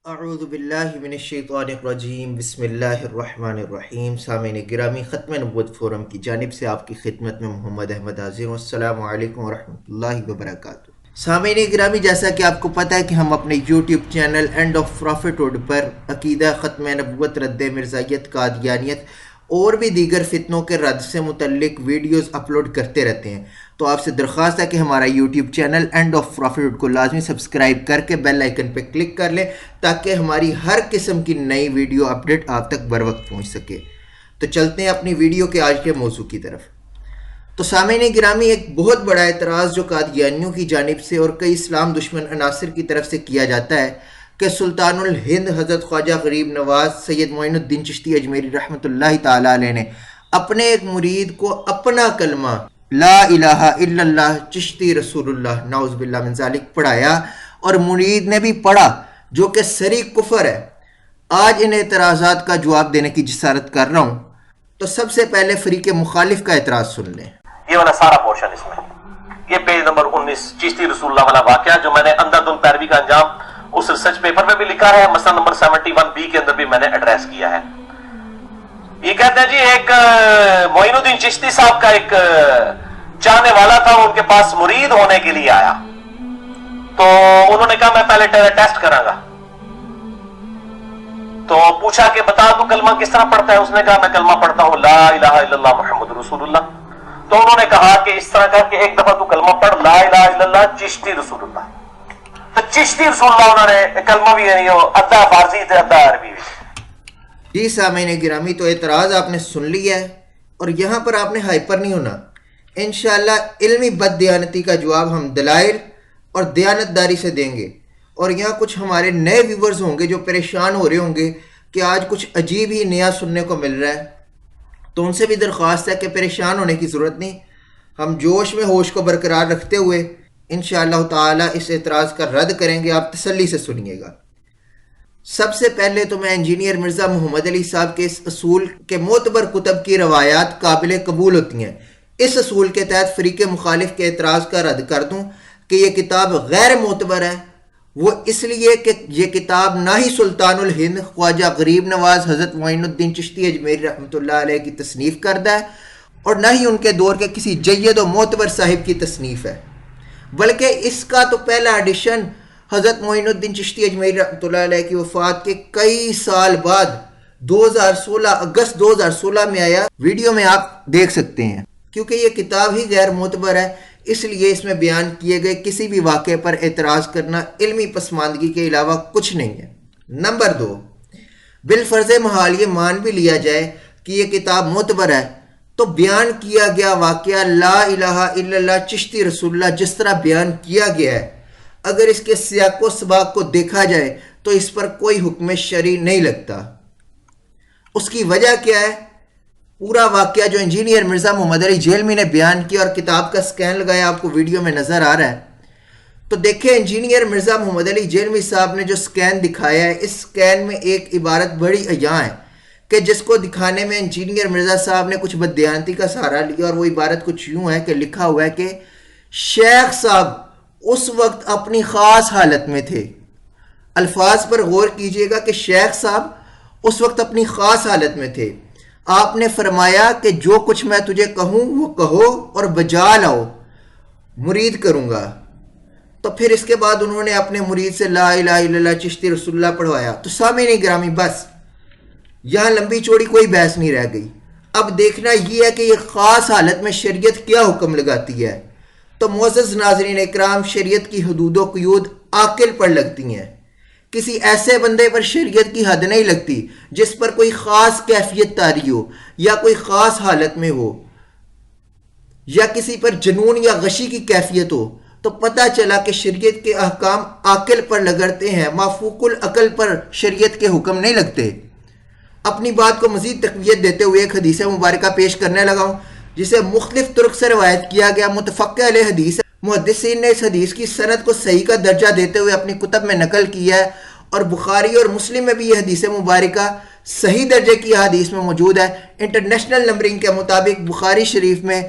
اعوذ باللہ من الشیطان الرجیم بسم اللہ الرحمن الرحیم. سامعین گرامی، ختم نبوت فورم کی جانب سے آپ کی خدمت میں محمد احمد حاضر ہوں. السلام علیکم ورحمۃ اللہ وبرکاتہ. سامعین گرامی، جیسا کہ آپ کو پتہ ہے کہ ہم اپنے YouTube channel end of prophethood پر عقیدہ ختم نبوت، رد مرزائیت، قادیانیت اور بھی دیگر فتنوں کے رد سے متعلق ویڈیوز اپلوڈ کرتے رہتے ہیں. تو آپ سے درخواست ہے کہ ہمارا YouTube channel end of profit کو لازمی سبسکرائب کر کے بیل آئیکن پہ کلک کر لیں تاکہ ہماری ہر قسم کی نئی ویڈیو اپڈیٹ آپ تک بر وقت پہنچ سکے. تو چلتے ہیں اپنی ویڈیو کے آج کے موضوع کی طرف. تو سامعین گرامی، ایک بہت بڑا اعتراض جو قادیانیوں کی جانب سے اور کئی اسلام دشمن عناصر کی طرف سے کیا جاتا ہے کہ سلطان الہند حضرت خواجہ غریب نواز سید معین الدین چشتی اجمیری رحمۃ اللہ تعالی علیہ نے اپنے ایک مرید کو اپنا کلمہ لا الہ الا اللہ چشتی رسول اللہ نعوذ باللہ من ذالک پڑھایا، اور مرید نے بھی پڑھا، جو کہ سری کفر ہے. آج ان اعتراضات کا جواب دینے کی جسارت کر رہا ہوں. تو سب سے پہلے فریق مخالف کا اعتراض سن لیں. یہ والا سارا پورشن اس میں، یہ پیج نمبر 19 چشتی رسول اللہ والا واقعہ جو میں نے اندھا دھند پیروی کا انجام اس ریسرچ پیپر میں بھی لکھا ہے، مسئلہ نمبر 71B کے اندر بھی میں نے ایڈریس کیا ہے. یہ کہتے ہیں جی ایک معین الدین چشتی صاحب کا ایک چاہنے والا تھا، ان کے پاس مرید ہونے کے لیے آیا، تو انہوں نے کہا میں پہلے ٹیسٹ کراں گا. تو پوچھا کہ بتا تو کلمہ کس طرح پڑھتا ہے؟ اس نے کہا میں کلمہ پڑھتا ہوں لا الہ الا اللہ محمد رسول اللہ. تو انہوں نے کہا کہ اس طرح کر کے ایک دفعہ تو کلمہ پڑھ لا الہ الا اللہ چشتی رسول اللہ. تو چشتی رسول اللہ انہوں نے کلمہ بھی یعنی ادھا فارسی تھے ادھا عربی بھی. جی سامعین گرامی، تو اعتراض آپ نے سن لیا ہے اور یہاں پر آپ نے ہائپر نہیں ہونا. انشاءاللہ علمی بد دیانتی کا جواب ہم دلائل اور دیانتداری سے دیں گے. اور یہاں کچھ ہمارے نئے ویورز ہوں گے جو پریشان ہو رہے ہوں گے کہ آج کچھ عجیب ہی نیا سننے کو مل رہا ہے، تو ان سے بھی درخواست ہے کہ پریشان ہونے کی ضرورت نہیں. ہم جوش میں ہوش کو برقرار رکھتے ہوئے انشاءاللہ تعالی اس اعتراض کا رد کریں گے. آپ تسلی سے سنیے گا. سب سے پہلے تو میں انجینئر مرزا محمد علی صاحب کے اس اصول کے معتبر کتب کی روایات قابل قبول ہوتی ہیں. اس اصول کے تحت فریق مخالف کے اعتراض کا رد کر دوں کہ یہ کتاب غیر معتبر ہے. وہ اس لیے کہ یہ کتاب نہ ہی سلطان الہند خواجہ غریب نواز حضرت معین الدین چشتی اجمیری رحمۃ اللہ علیہ کی تصنیف کردہ ہے، اور نہ ہی ان کے دور کے کسی جید و معتبر صاحب کی تصنیف ہے، بلکہ اس کا تو پہلا ایڈیشن حضرت معین الدین چشتی اجمیری رحمۃ اللہ علیہ کی وفات کے کئی سال بعد 2016 اگست 2016 میں آیا. ویڈیو میں آپ دیکھ سکتے ہیں. کیونکہ یہ کتاب ہی غیر معتبر ہے، اس لیے اس میں بیان کیے گئے کسی بھی واقعے پر اعتراض کرنا علمی پسماندگی کے علاوہ کچھ نہیں ہے. نمبر 2، بالفرض محال یہ مان بھی لیا جائے کہ یہ کتاب معتبر ہے، تو بیان کیا گیا واقعہ لا الہ الا اللہ چشتی رسول اللہ جس طرح بیان کیا گیا ہے، اگر اس کے سیاق و سباق کو دیکھا جائے تو اس پر کوئی حکم شرعی نہیں لگتا. اس کی وجہ کیا ہے؟ پورا واقعہ جو انجینئر مرزا محمد علی جیلمی نے بیان کیا اور کتاب کا سکین لگایا آپ کو ویڈیو میں نظر آ رہا ہے. تو دیکھیں انجینئر مرزا محمد علی جیلمی صاحب نے جو سکین دکھایا ہے، اس سکین میں ایک عبارت بڑی عیاں ہے کہ جس کو دکھانے میں انجینئر مرزا صاحب نے کچھ بددیانتی کا سہارا لیا، اور وہ عبارت کچھ یوں ہے کہ لکھا ہوا ہے کہ شیخ صاحب اس وقت اپنی خاص حالت میں تھے. الفاظ پر غور کیجئے گا کہ شیخ صاحب اس وقت اپنی خاص حالت میں تھے. آپ نے فرمایا کہ جو کچھ میں تجھے کہوں وہ کہو اور بجا لاؤ، مرید کروں گا. تو پھر اس کے بعد انہوں نے اپنے مرید سے لا الہ الا اللہ چشتی رسول اللہ پڑھوایا. تو سامعین گرامی، بس یہاں لمبی چوڑی کوئی بحث نہیں رہ گئی. اب دیکھنا یہ ہے کہ یہ خاص حالت میں شریعت کیا حکم لگاتی ہے. تو معزز ناظرین اکرام، شریعت کی حدود و قیود عاقل پر لگتی ہیں. کسی ایسے بندے پر شریعت کی حد نہیں لگتی جس پر کوئی خاص کیفیت طاری ہو یا کوئی خاص حالت میں ہو، یا کسی پر جنون یا غشی کی کیفیت ہو. تو پتہ چلا کہ شریعت کے احکام عاقل پر لگتے ہیں، مافوق العقل پر شریعت کے حکم نہیں لگتے. اپنی بات کو مزید تقویت دیتے ہوئے ایک حدیث مبارکہ پیش کرنے لگا ہوں جسے مختلف طرق سے روایت کیا گیا. متفقہ علیہ حدیث، محدثین نے اس حدیث کی سند کو صحیح کا درجہ دیتے ہوئے اپنی کتب میں نقل کیا ہے، اور بخاری اور مسلم میں بھی یہ حدیث مبارکہ صحیح درجے کی حدیث میں موجود ہے. انٹرنیشنل نمبرنگ کے مطابق بخاری شریف میں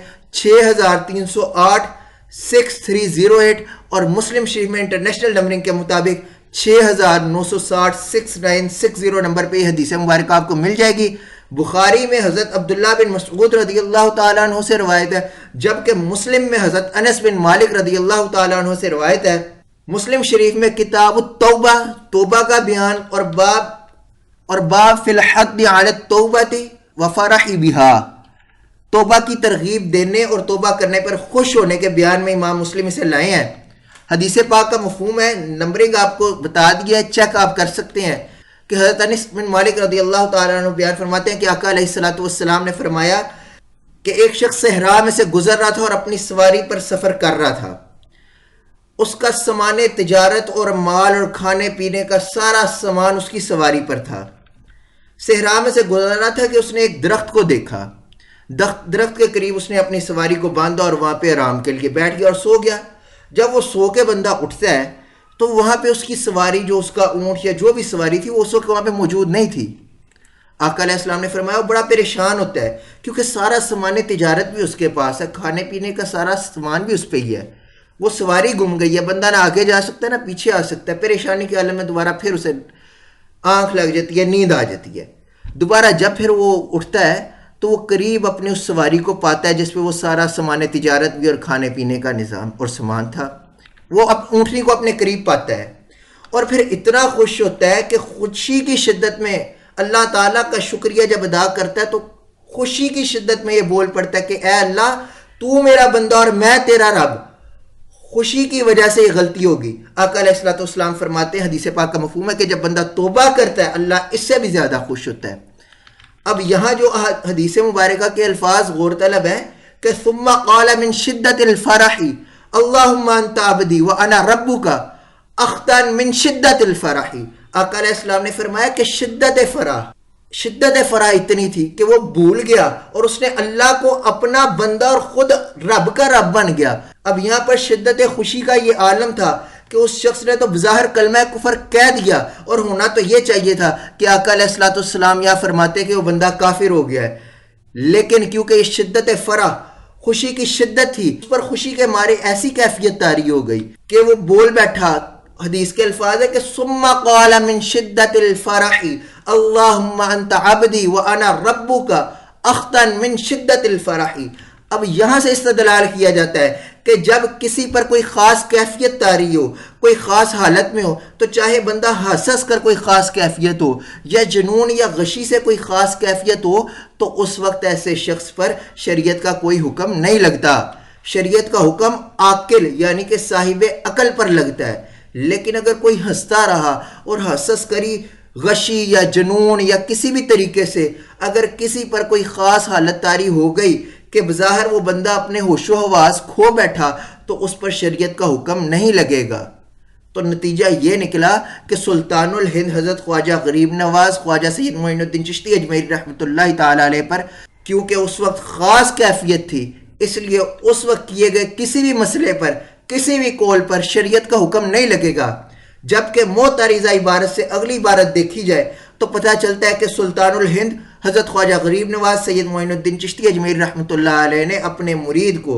6308 6308 اور مسلم شریف میں انٹرنیشنل نمبرنگ کے مطابق 6960 6960 نمبر پہ یہ حدیث مبارکہ آپ کو مل جائے گی۔ بخاری میں حضرت عبداللہ بن مسعود رضی اللہ تعالیٰ عنہ سے روایت ہے، جبکہ مسلم میں حضرت انس بن مالک رضی اللہ تعالیٰ عنہ سے روایت ہے۔ مسلم شریف میں کتاب التوبہ، توبہ کا بیان اور باب فی الحد علی التوبہ وفرح بہا، توبہ کی ترغیب دینے اور توبہ کرنے پر خوش ہونے کے بیان میں امام مسلم اسے لائے ہیں۔ حدیث پاک کا مفہوم ہے، نمبرنگ آپ کو بتا دیا ہے، چیک آپ کر سکتے ہیں کہ حضرت انس بن مالک رضی اللہ تعالیٰ عنہ بیان فرماتے ہیں کہ آقا علیہ الصلوۃ والسلام نے فرمایا کہ ایک شخص صحرا میں سے گزر رہا تھا اور اپنی سواری پر سفر کر رہا تھا۔ اس کا سامان تجارت اور مال اور کھانے پینے کا سارا سامان اس کی سواری پر تھا۔ صحرا میں سے گزر رہا تھا کہ اس نے ایک درخت کو دیکھا، درخت کے قریب اس نے اپنی سواری کو باندھا اور وہاں پہ آرام کے لیے بیٹھ گیا اور سو گیا۔ جب وہ سو کے بندہ اٹھتا ہے تو وہاں پہ اس کی سواری، جو اس کا اونٹ یا جو بھی سواری تھی، وہ اس وقت وہاں پہ موجود نہیں تھی۔ آقا علیہ السلام نے فرمایا وہ بڑا پریشان ہوتا ہے کیونکہ سارا سامان تجارت بھی اس کے پاس ہے، کھانے پینے کا سارا سامان بھی اس پہ ہی ہے، وہ سواری گم گئی ہے، بندہ نہ آگے جا سکتا ہے نہ پیچھے آ سکتا ہے۔ پریشانی کے عالم میں دوبارہ پھر اسے آنکھ لگ جاتی ہے، نیند آ جاتی ہے۔ دوبارہ جب پھر وہ اٹھتا ہے تو وہ قریب اپنے اس سواری کو پاتا ہے جس پہ وہ سارا سامان تجارت بھی اور کھانے پینے کا نظام اور سامان تھا۔ وہ اونٹنی کو اپنے قریب پاتا ہے اور پھر اتنا خوش ہوتا ہے کہ خوشی کی شدت میں اللہ تعالیٰ کا شکریہ جب ادا کرتا ہے تو خوشی کی شدت میں یہ بول پڑتا ہے کہ اے اللہ تو میرا بندہ اور میں تیرا رب، خوشی کی وجہ سے یہ غلطی ہوگی۔ آقا علیہ الصلوۃ والسلام فرماتے ہیں، حدیث پاک کا مفہوم ہے کہ جب بندہ توبہ کرتا ہے اللہ اس سے بھی زیادہ خوش ہوتا ہے۔ اب یہاں جو حدیث مبارکہ کے الفاظ غور طلب ہیں کہ ثم قال من شدت الفرح اللہم انت عبدی وانا ربک اختا من شدت الفرح۔ آقا علیہ السلام نے فرمایا کہ شدت فرح اتنی تھی کہ وہ بھول گیا اور اس نے اللہ کو اپنا بندہ اور خود رب کا رب بن گیا۔ اب یہاں پر شدت خوشی کا یہ عالم تھا کہ اس شخص نے تو بظاہر کلمہ کفر کہہ دیا، اور ہونا تو یہ چاہیے تھا کہ آقا علیہ الصلوۃ والسلام یا فرماتے کہ وہ بندہ کافر ہو گیا ہے، لیکن کیونکہ یہ شدت فرح، خوشی کی شدت تھی، اس پر خوشی کے مارے ایسی کیفیت طاری ہو گئی کہ وہ بول بیٹھا۔ حدیث کے الفاظ ہے کہ ثم قال من شدت الفرح اللہم انت عبدی وانا ربک اختا من شدت الفرح۔ اب یہاں سے استدلال کیا جاتا ہے کہ جب کسی پر کوئی خاص کیفیت طاری ہو، کوئی خاص حالت میں ہو، تو چاہے بندہ ہنس کر کوئی خاص کیفیت ہو یا جنون یا غشی سے کوئی خاص کیفیت ہو، تو اس وقت ایسے شخص پر شریعت کا کوئی حکم نہیں لگتا۔ شریعت کا حکم عاقل یعنی کہ صاحب عقل پر لگتا ہے۔ لیکن اگر کوئی ہنستا رہا اور ہنس کری غشی یا جنون یا کسی بھی طریقے سے اگر کسی پر کوئی خاص حالت طاری ہو گئی کہ بظاہر وہ بندہ اپنے ہوش و حواس کھو بیٹھا، تو اس پر شریعت کا حکم نہیں لگے گا۔ تو نتیجہ یہ نکلا کہ سلطان الہند حضرت خواجہ غریب نواز خواجہ سید معین الدین چشتی اجمیری رحمۃ اللہ تعالیٰ علیہ پر کیونکہ اس وقت خاص کیفیت تھی، اس لیے اس وقت کیے گئے کسی بھی مسئلے پر، کسی بھی قول پر شریعت کا حکم نہیں لگے گا۔ جبکہ معترضہ عبارت سے اگلی عبارت دیکھی جائے تو پتہ چلتا ہے کہ سلطان الہند حضرت خواجہ غریب نواز سید معین الدین چشتی اجمیری رحمۃ اللہ علیہ نے اپنے مرید کو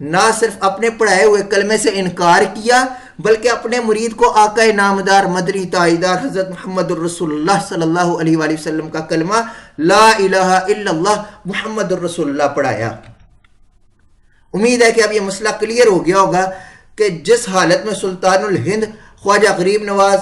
نہ صرف اپنے پڑھائے ہوئے کلمے سے انکار کیا بلکہ اپنے مرید کو آقا نامدار مدنی تائیدار حضرت محمد الرسول اللہ صلی اللہ علیہ وآلہ وسلم کا کلمہ لا الہ الا اللہ محمد الرسول اللہ پڑھایا۔ امید ہے کہ اب یہ مسئلہ کلیئر ہو گیا ہوگا کہ جس حالت میں سلطان الہند خواجہ غریب نواز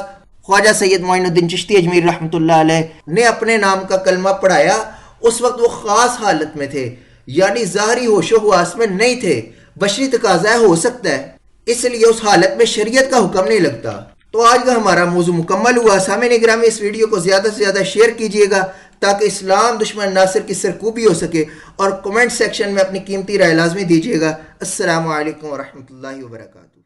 خواجہ سید معین الدین چشتی اجمیری رحمۃ اللہ علیہ نے اپنے نام کا کلمہ پڑھایا، اس وقت وہ خاص حالت میں تھے، یعنی ظاہری ہوش و حواس میں نہیں تھے۔ بشری تقاضا ہو سکتا ہے، اس لیے اس حالت میں شریعت کا حکم نہیں لگتا۔ تو آج کا ہمارا موضوع مکمل ہوا۔ سامعین گرامی، اس ویڈیو کو زیادہ سے زیادہ شیئر کیجیے گا تاکہ اسلام دشمن ناصر کی سرکوبی ہو سکے، اور کمنٹ سیکشن میں اپنی قیمتی رائے لازمی دیجیے گا۔ السلام علیکم ورحمۃ اللہ وبرکاتہ۔